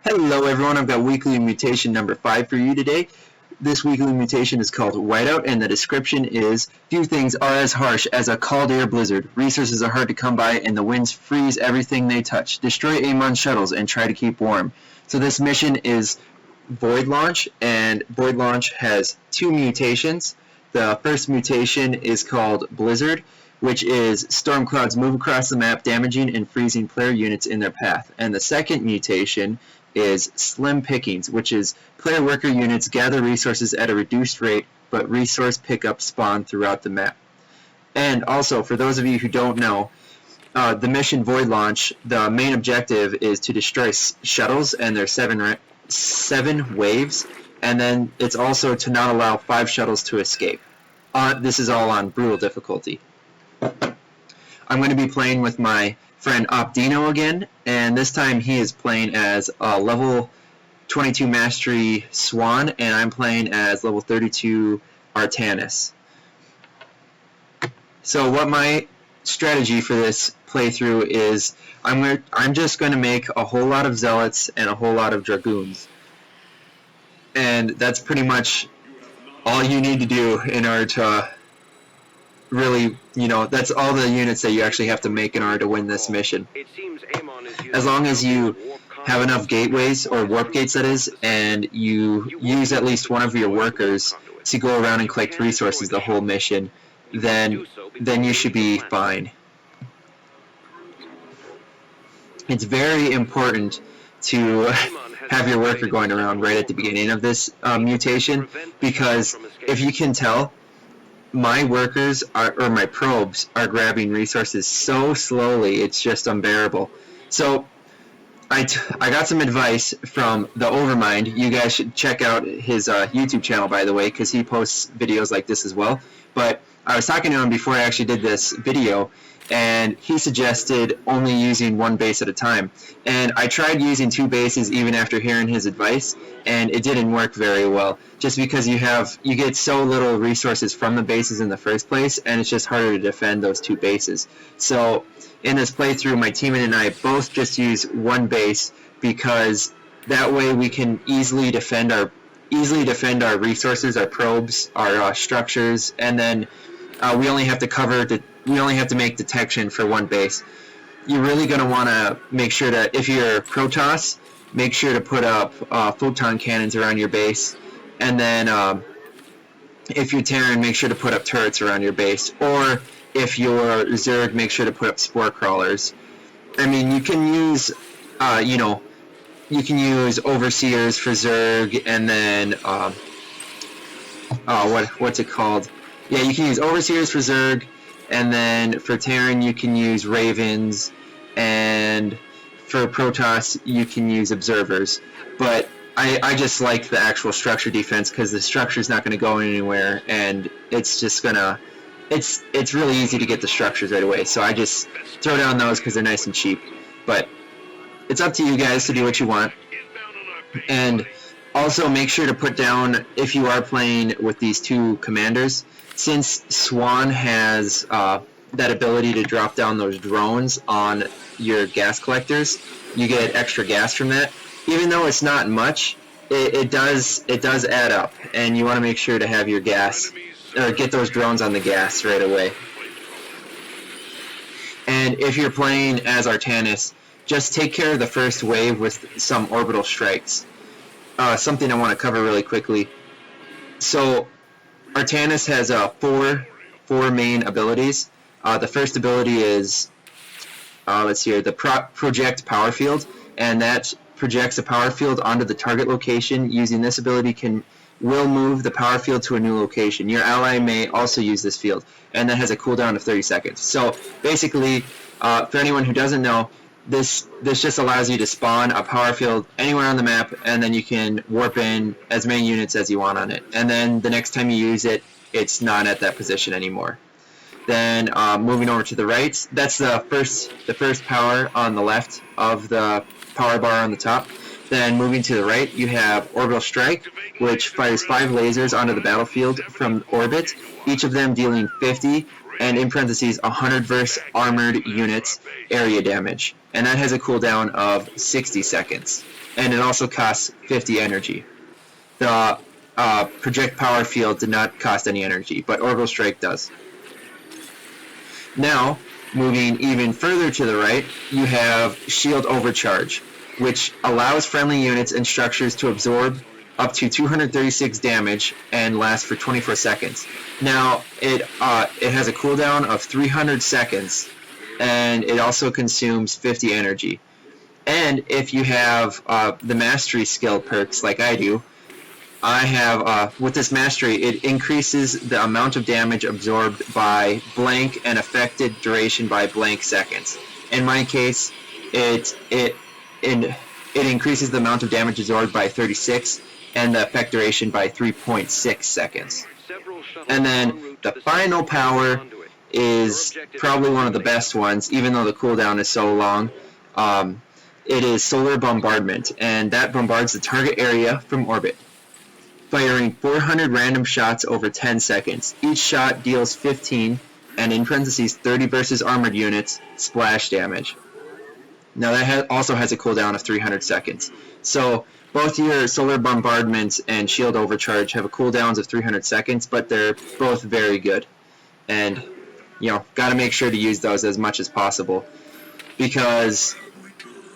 Hello everyone, I've got weekly mutation number 5 for you today. This weekly mutation is called Whiteout, and the description is: few things are as harsh as a cold air blizzard. Resources are hard to come by, and the winds freeze everything they touch. Destroy Amon shuttles and try to keep warm. So this mission is Void Launch, and Void Launch has 2 mutations. The first mutation is called Blizzard, which is storm clouds move across the map, damaging and freezing player units in their path. And the second mutation is Slim Pickings, which is player worker units gather resources at a reduced rate, but resource pickup spawn throughout the map. And also, for those of you who don't know, the mission Void Launch, the main objective is to destroy shuttles, and there's seven waves, and then it's also to not allow 5 shuttles to escape. This is all on brutal difficulty. I'm going to be playing with my friend Opdino again, and this time he is playing as a level 22 Mastery Swann, and I'm playing as level 32 Artanis. So what my strategy for this playthrough is, I'm just going to make a whole lot of Zealots and a whole lot of Dragoons. And that's pretty much all you need to do in order to really, that's all the units that you actually have to make in order to win this mission. As long as you have enough gateways, or warp gates that is, and you use at least one of your workers to go around and collect resources the whole mission, then you should be fine. It's very important to have your worker going around right at the beginning of this mutation, because if you can tell, my workers or my probes are grabbing resources so slowly, it's just unbearable. So I got some advice from the Overmind. You guys should check out his YouTube channel, by the way, because he posts videos like this as well. But I was talking to him before I actually did this video, and he suggested only using 1 base at a time. And I tried using 2 bases even after hearing his advice, and it didn't work very well, just because you get so little resources from the bases in the first place, and it's just harder to defend those 2 bases. So in this playthrough, my teammate and I both just use 1 base, because that way we can easily defend our resources, our probes, our structures, and then we only have to make detection for 1 base. You're really going to want to make sure that if you're Protoss, make sure to put up photon cannons around your base, and then if you're Terran, make sure to put up turrets around your base, or if you're Zerg, make sure to put up spore crawlers. I mean, you can use overseers for Zerg, and then what's it called? Yeah, you can use overseers for Zerg, and then for Terran you can use ravens, and for Protoss you can use observers. But I just like the actual structure defense, because the structure's not going to go anywhere, and it's just gonna it's really easy to get the structures right away. So I just throw down those because they're nice and cheap. But it's up to you guys to do what you want. And also make sure to put down, if you are playing with these 2 commanders, since Swann has that ability to drop down those drones on your gas collectors, you get extra gas from that. Even though it's not much, it does add up, and you want to make sure to have your gas, or get those drones on the gas right away. And if you're playing as Artanis, just take care of the first wave with some orbital strikes. Something I want to cover really quickly. So Artanis has 4 main abilities. The first ability is, let's see here, the project power field, and that projects a power field onto the target location. Using this ability will move the power field to a new location. Your ally may also use this field, and that has a cooldown of 30 seconds. So basically, for anyone who doesn't know, this just allows you to spawn a power field anywhere on the map, and then you can warp in as many units as you want on it. And then the next time you use it, it's not at that position anymore. Then moving over to the right, that's the first power on the left of the power bar on the top. Then moving to the right, you have Orbital Strike, which fires 5 lasers onto the battlefield from orbit, each of them dealing 50 and in parentheses 100 versus armored units area damage, and that has a cooldown of 60 seconds, and it also costs 50 energy. The project power field did not cost any energy, but Orbital Strike does. Now, moving even further to the right, you have Shield Overcharge, which allows friendly units and structures to absorb up to 236 damage and lasts for 24 seconds. Now, it has a cooldown of 300 seconds, and it also consumes 50 energy. And if you have the Mastery skill perks like I do, I have, with this Mastery, it increases the amount of damage absorbed by blank and affected duration by blank seconds. In my case, it increases the amount of damage absorbed by 36 and the effect duration by 3.6 seconds. And then the final power is probably one of the best ones, even though the cooldown is so long. It is Solar Bombardment, and that bombards the target area from orbit, firing 400 random shots over 10 seconds. Each shot deals 15, and in parentheses 30 versus armored units, splash damage. Now that also has a cooldown of 300 seconds. So both your Solar Bombardment and Shield Overcharge have a cooldowns of 300 seconds, but they're both very good. And, you know, got to make sure to use those as much as possible. Because,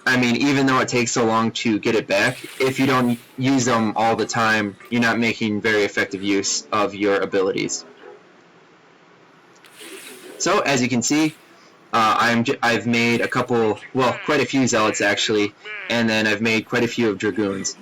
I mean, even though it takes so long to get it back, if you don't use them all the time, you're not making very effective use of your abilities. So, as you can see, I've made a couple, well, quite a few Zealots actually, and then I've made quite a few of Dragoons.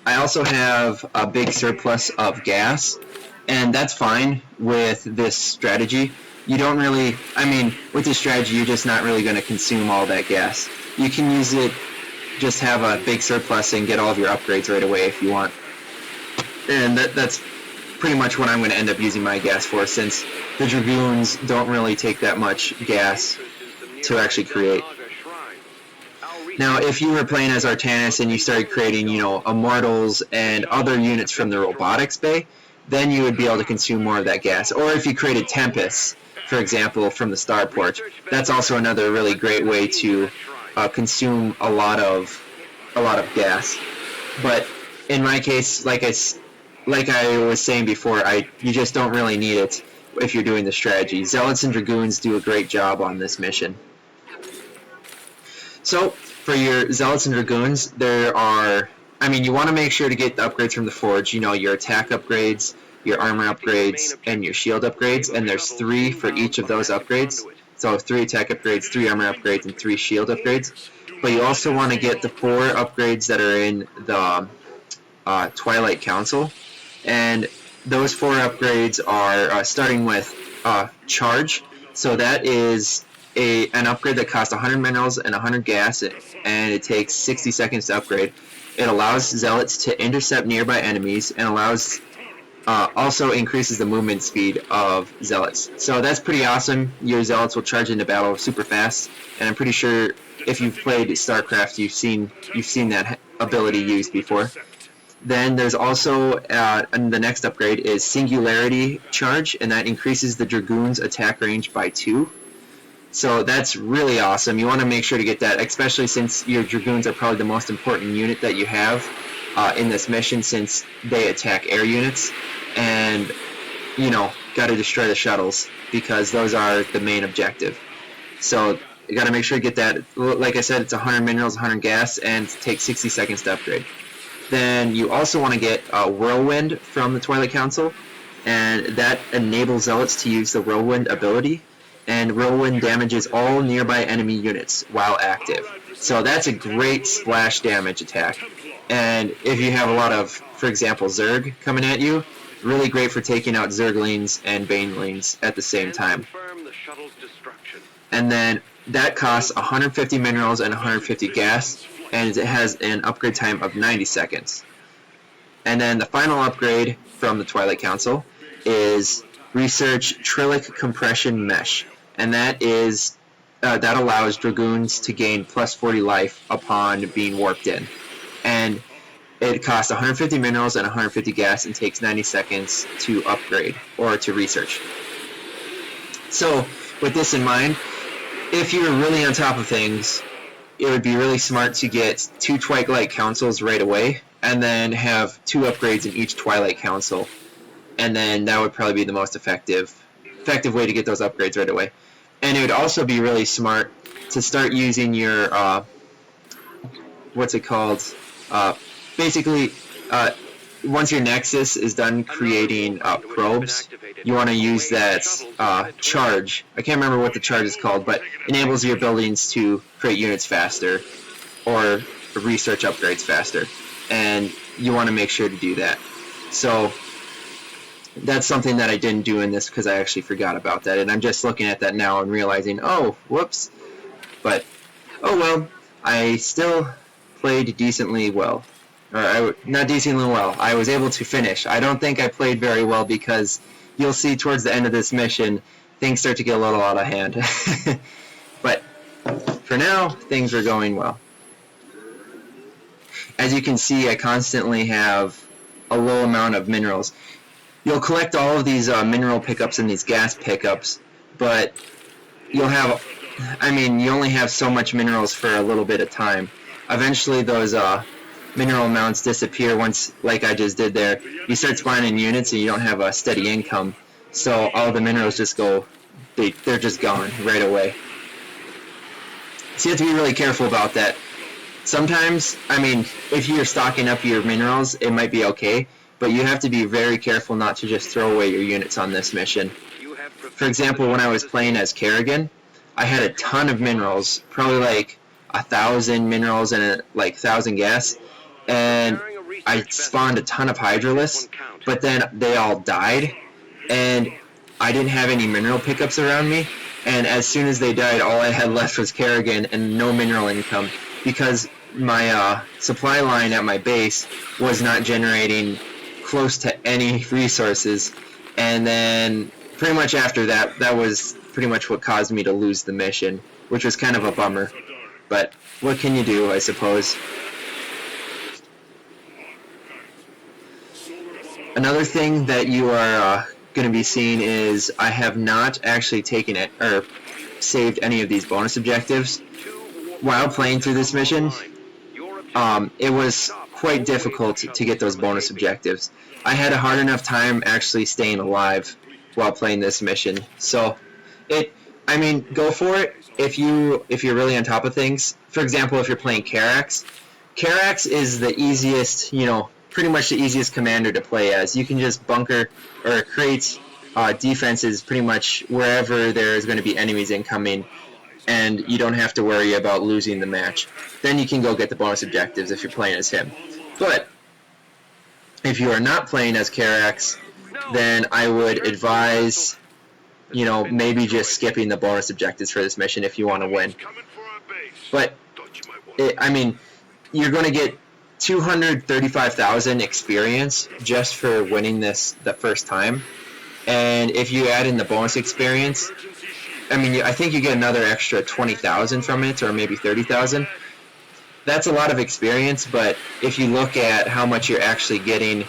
I also have a big surplus of gas, and that's fine with this strategy. You don't really, I mean, with this strategy, you're just not really going to consume all that gas. You can use it, just have a big surplus and get all of your upgrades right away if you want. And that's pretty much what I'm going to end up using my gas for, since the Dragoons don't really take that much gas to actually create. Now, if you were playing as Artanis and you started creating, you know, Immortals and other units from the Robotics Bay, then you would be able to consume more of that gas. Or if you created Tempests, for example, from the Starport, that's also another really great way to consume a lot of gas. But in my case, like I was saying before, you just don't really need it if you're doing the strategy. Zealots and Dragoons do a great job on this mission. So, for your Zealots and Dragoons, there are, I mean, you want to make sure to get the upgrades from the Forge, you know, your attack upgrades, your armor upgrades, and your shield upgrades, and there's 3 for each of those upgrades. So 3 attack upgrades, 3 armor upgrades, and 3 shield upgrades. But you also want to get the 4 upgrades that are in the Twilight Council. And those 4 upgrades are starting with Charge. So that is an upgrade that costs 100 minerals and 100 gas, and it takes 60 seconds to upgrade. It allows Zealots to intercept nearby enemies, and allows also increases the movement speed of Zealots. So that's pretty awesome. Your Zealots will charge into battle super fast, and I'm pretty sure if you've played StarCraft, you've seen that ability used before. Then there's also and the next upgrade is Singularity Charge, and that increases the Dragoon's attack range by 2. So that's really awesome. You want to make sure to get that, especially since your Dragoons are probably the most important unit that you have in this mission, since they attack air units. And, you know, got to destroy the shuttles, because those are the main objective. So you got to make sure to get that. Like I said, it's 100 minerals, 100 gas, and it takes 60 seconds to upgrade. Then you also want to get Whirlwind from the Twilight Council, and that enables Zealots to use the Whirlwind ability, and Whirlwind damages all nearby enemy units while active. So that's a great splash damage attack. And if you have a lot of, for example, Zerg coming at you, really great for taking out Zerglings and Banelings at the same time. And then that costs 150 minerals and 150 gas, and it has an upgrade time of 90 seconds. And then the final upgrade from the Twilight Council is Research Trillic Compression Mesh, and that is that allows Dragoons to gain plus 40 life upon being warped in. And it costs 150 minerals and 150 gas and takes 90 seconds to upgrade or to research. So with this in mind, if you're really on top of things, it would be really smart to get 2 Twilight Councils right away, and then have 2 upgrades in each Twilight Council, and then that would probably be the most effective way to get those upgrades right away. And it would also be really smart to start using your what's it called? Basically, once your Nexus is done creating probes, you want to use that charge. I can't remember what the charge is called, but enables your buildings to create units faster or research upgrades faster. And you want to make sure to do that. So that's something that I didn't do in this because I actually forgot about that. And I'm just looking at that now and realizing, oh, whoops. But, oh well, I still played decently well. Or not decently well. I was able to finish. I don't think I played very well because you'll see towards the end of this mission, things start to get a little out of hand. But for now, things are going well. As you can see, I constantly have a low amount of minerals. You'll collect all of these mineral pickups and these gas pickups, but you'll have, you only have so much minerals for a little bit of time. Eventually those mineral amounts disappear once, like I just did there. You start spawning units and you don't have a steady income, so all the minerals just go, they're just gone right away. So you have to be really careful about that. Sometimes, if you're stocking up your minerals, it might be okay, but you have to be very careful not to just throw away your units on this mission. For example, when I was playing as Kerrigan, I had a ton of minerals, probably like 1,000 minerals and like 1,000 gas, and I spawned a ton of Hydralisks, but then they all died, and I didn't have any mineral pickups around me, and as soon as they died, all I had left was Kerrigan and no mineral income, because my supply line at my base was not generating close to any resources. And then pretty much after that, that was pretty much what caused me to lose the mission, which was kind of a bummer. But what can you do, I suppose? Another thing that you are going to be seeing is I have not actually taken it or saved any of these bonus objectives while playing through this mission. It was quite difficult to get those bonus objectives. I had a hard enough time actually staying alive while playing this mission. So go for it if you're really on top of things. For example, if you're playing Karax is the easiest, pretty much the easiest commander to play as. You can just bunker or create defenses pretty much wherever there's going to be enemies incoming, and you don't have to worry about losing the match. Then you can go get the bonus objectives if you're playing as him. But if you are not playing as Karax, then I would advise, maybe just skipping the bonus objectives for this mission if you want to win. But, you're going to get 235,000 experience just for winning this the first time. And if you add in the bonus experience, I think you get another extra 20,000 from it, or maybe 30,000. That's a lot of experience, but if you look at how much you're actually getting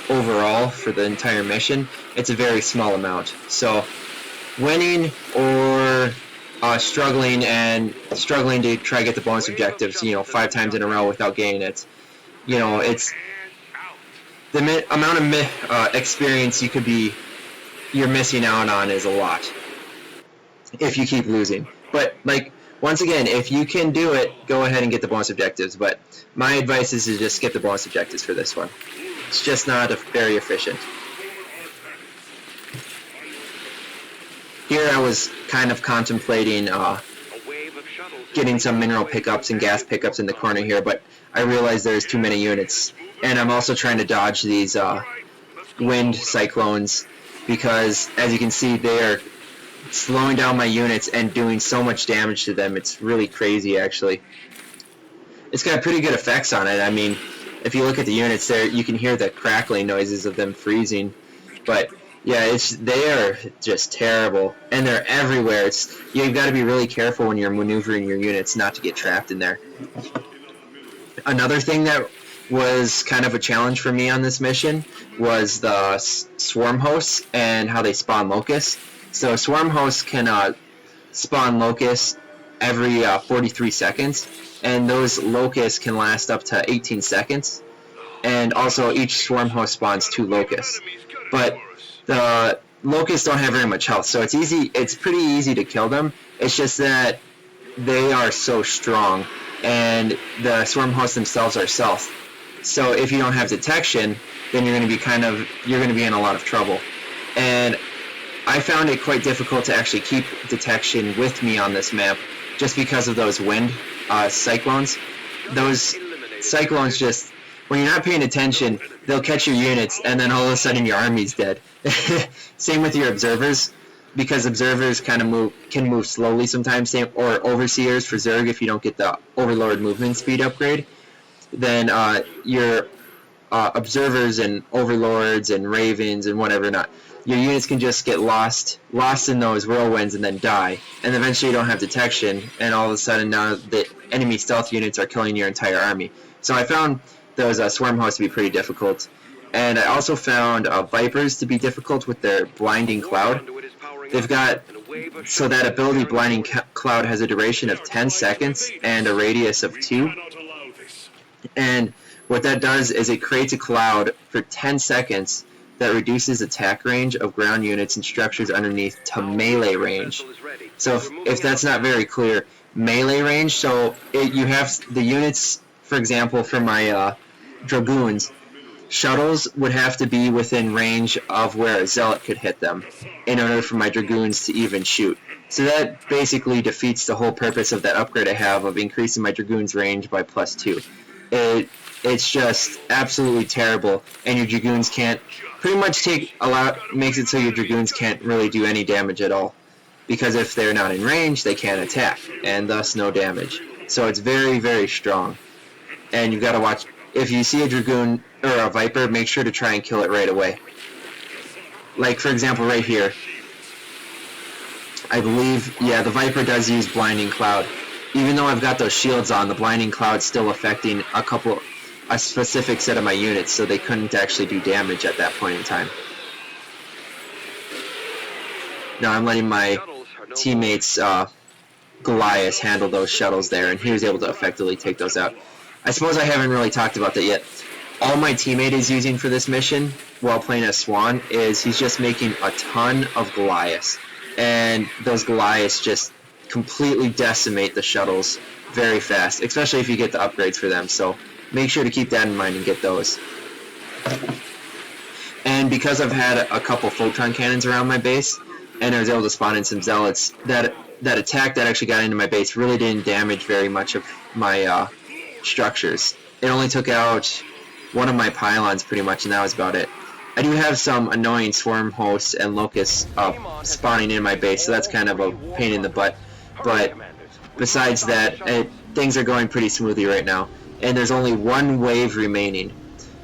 overall for the entire mission, it's a very small amount. So winning or struggling to try to get the bonus objectives, 5 times in a row without gaining it, it's the amount of experience you're missing out on is a lot if you keep losing. But once again, if you can do it, go ahead and get the bonus objectives. But my advice is to just skip the bonus objectives for this one. It's just not very efficient. Here I was kind of contemplating getting some mineral pickups and gas pickups in the corner here, but I realized there's too many units. And I'm also trying to dodge these wind cyclones, because as you can see, they are slowing down my units and doing so much damage to them. It's really crazy, actually. It's got pretty good effects on it. If you look at the units there, you can hear the crackling noises of them freezing. But yeah, they are just terrible, and they're everywhere. You've got to be really careful when you're maneuvering your units not to get trapped in there. Another thing that was kind of a challenge for me on this mission was the swarm hosts and how they spawn locusts. So swarm hosts can spawn locusts every 43 seconds, and those locusts can last up to 18 seconds. And also each swarm host spawns 2 locusts. But the locusts don't have very much health, so it's pretty easy to kill them. It's just that they are so strong, and the swarm hosts themselves are stealth. So if you don't have detection, then you're going to be in a lot of trouble. And I found it quite difficult to actually keep detection with me on this map, just because of those wind cyclones. Those cyclones just, when you're not paying attention, they'll catch your units, and then all of a sudden your army's dead. Same with your observers, because observers can move slowly sometimes. Same, or overseers for Zerg, if you don't get the overlord movement speed upgrade, then your observers and overlords and ravens and whatever not, your units can just get lost in those whirlwinds and then die, and eventually you don't have detection, and all of a sudden now the enemy stealth units are killing your entire army. So I found those swarm hosts to be pretty difficult, and I also found vipers to be difficult with their blinding cloud. They've got, so that ability blinding cloud has a duration of 10 seconds and a radius of 2, and what that does is it creates a cloud for 10 seconds that reduces attack range of ground units and structures underneath to melee range. So if that's not very clear, melee range, so you have the units, for example, for my dragoons, shuttles would have to be within range of where a zealot could hit them in order for my dragoons to even shoot. So that basically defeats the whole purpose of that upgrade I have of increasing my dragoons range by +2. It's just absolutely terrible, and your dragoons can't pretty much makes it so your dragoons can't really do any damage at all, because if they're not in range, they can't attack, and thus no damage. So it's very, very strong, and you've got to watch. If you see a dragoon or a viper, make sure to try and kill it right away. Like, for example, right here, I believe, yeah, the viper does use blinding cloud. Even though I've got those shields on, the blinding cloud's still affecting a specific set of my units, so they couldn't actually do damage at that point in time. Now I'm letting my teammates Goliath handle those shuttles there, and he was able to effectively take those out. I suppose I haven't really talked about that yet. All my teammate is using for this mission while playing as Swann is he's just making a ton of Goliaths, and those Goliaths just completely decimate the shuttles very fast, especially if you get the upgrades for them. So make sure to keep that in mind and get those. And because I've had a couple photon cannons around my base, and I was able to spawn in some zealots, that attack that actually got into my base really didn't damage very much of my structures. It only took out one of my pylons pretty much, and that was about it. I do have some annoying swarm hosts and locusts spawning in my base, so that's kind of a pain in the butt. But besides that, things are going pretty smoothly right now, and there's only one wave remaining.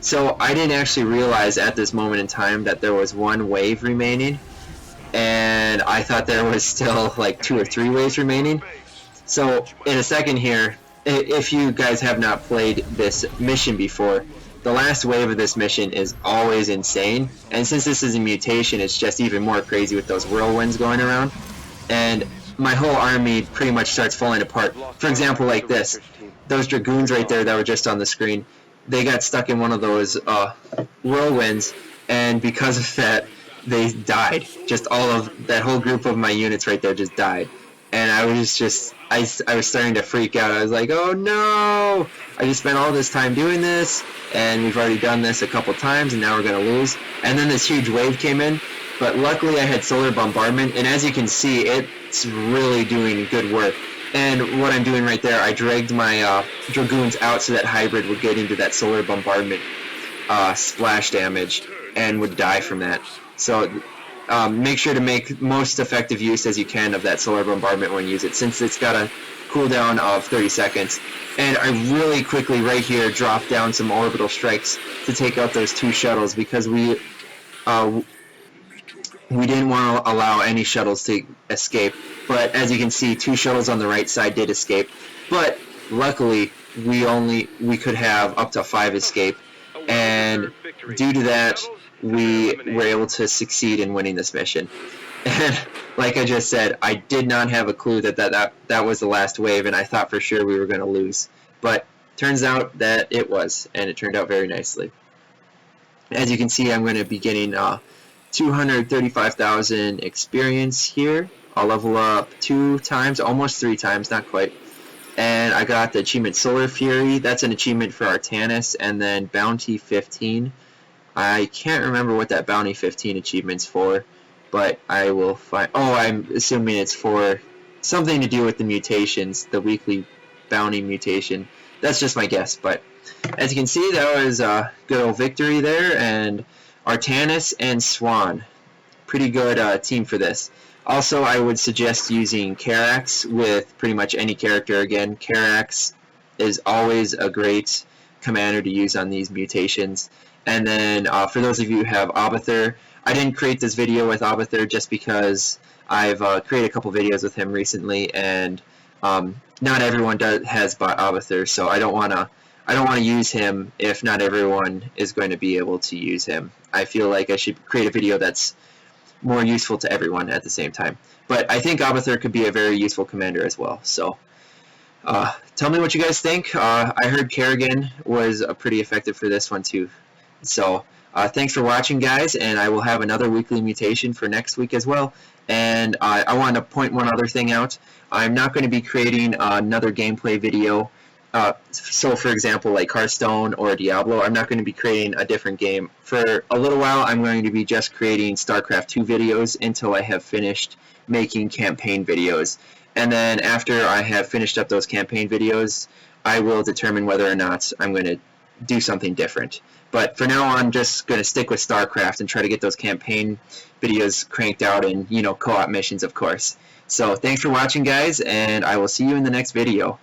So I didn't actually realize at this moment in time that there was one wave remaining, and I thought there was still like 2 or 3 waves remaining. So in a second here, if you guys have not played this mission before, the last wave of this mission is always insane, and since this is a mutation, it's just even more crazy with those whirlwinds going around, and my whole army pretty much starts falling apart. For example, like this, those dragoons right there that were just on the screen, they got stuck in one of those whirlwinds, and because of that, they died. Just all of that whole group of my units right there just died, and I was starting to freak out. I was like, oh no, I just spent all this time doing this, and we've already done this a couple times, and now we're going to lose. And then this huge wave came in, but luckily I had solar bombardment, and as you can see, it's really doing good work. And what I'm doing right there, I dragged my dragoons out so that hybrid would get into that solar bombardment splash damage and would die from that. So make sure to make most effective use as you can of that solar bombardment when you use it, since it's got a cooldown of 30 seconds. And I really quickly right here dropped down some orbital strikes to take out those 2 shuttles, because we didn't want to allow any shuttles to escape. But as you can see, 2 shuttles on the right side did escape, but luckily we could have up to 5 escape, and due to that we were able to succeed in winning this mission. And like I just said, I did not have a clue that was the last wave, and I thought for sure we were going to lose. But turns out that it was, and it turned out very nicely. As you can see, I'm going to be getting 235,000 experience here. I'll level up 2 times, almost 3 times, not quite. And I got the achievement Solar Fury. That's an achievement for Artanis, and then Bounty 15. I can't remember what that Bounty 15 achievement's for, but I will find. Oh, I'm assuming it's for something to do with the mutations, the weekly bounty mutation. That's just my guess, but as you can see, that was a good old victory there, and Artanis and Swann. Pretty good team for this. Also, I would suggest using Carax with pretty much any character. Again, Carax is always a great commander to use on these mutations. And then for those of you who have Abathur, I didn't create this video with Abathur just because I've created a couple videos with him recently, and not everyone has bought Abathur, so I don't want to use him if not everyone is going to be able to use him. I feel like I should create a video that's more useful to everyone at the same time. But I think Abathur could be a very useful commander as well. So tell me what you guys think. I heard Kerrigan was pretty effective for this one too. So thanks for watching, guys, and I will have another weekly mutation for next week as well. And I want to point one other thing out. I'm not going to be creating another gameplay video. So for example, like Hearthstone or Diablo, I'm not going to be creating a different game. For a little while, I'm going to be just creating StarCraft 2 videos until I have finished making campaign videos. And then after I have finished up those campaign videos, I will determine whether or not I'm going to do something different. But for now, I'm just going to stick with StarCraft and try to get those campaign videos cranked out, and, you know, co-op missions, of course. So thanks for watching, guys, and I will see you in the next video.